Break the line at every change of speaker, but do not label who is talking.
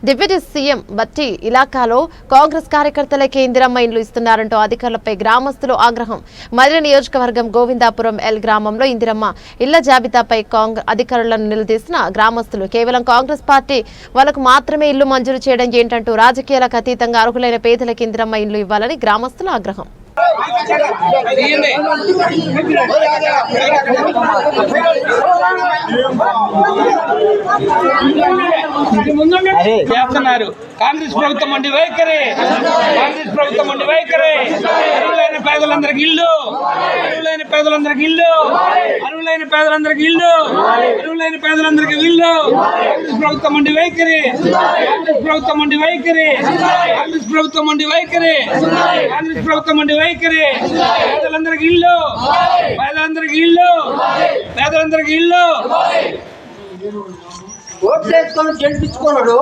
Deputy CM బట్టి ఇలాకాలో కాంగ్రెస్ కార్యకర్తలకే ఇందిరమ్మ ఇండ్లు ఇస్తున్నారంటూ అధికారులపై గ్రామస్తులు ఆగ్రహం. మదిర నియోజకవర్గం గోవిందాపురం ఎల్ గ్రామంలో ఇందిరమ్మ ఇళ్ల జాబితాపై అధికారులను నిలదీసిన గ్రామస్తులు కేవలం కాంగ్రెస్ పార్టీ వాళ్లకు మాత్రమే ఇల్లు మంజూరు చేయడం ఏంటంటూ రాజకీయాలకు అతీతంగా అర్హులైన పేదలకు ఇందిరమ్మ ఇల్లు ఇవ్వాలని గ్రామస్తుల ఆగ్రహం.
కాంగ్రెస్ ప్రభుత్వం అండి వైఖరి, కాంగ్రెస్ ప్రభుత్వం అండి వైఖరి. అర్హులైన పేదలందరికి ఇల్లు, అర్హులైన పేదలందరికి ఇల్లు, అర్హులైన పేదలందరికి ఇల్లు, అర్హులైన పేదలందరికి ఇల్లు. కాంగ్రెస్ ప్రభుత్వం అండి వైఖరి, కాంగ్రెస్ ప్రభుత్వం అండి వైఖరి, కాంగ్రెస్ ప్రభుత్వం అండి వైఖరి, కాంగ్రెస్ ప్రభుత్వం అండి వైఖరి. పేదలందరికి ఇల్లు, పేదలందరికి ఇల్లు, పేదలందరికి ఇల్లు.
ఓట్లు వేసుకొని గెలిపించుకున్నాడు.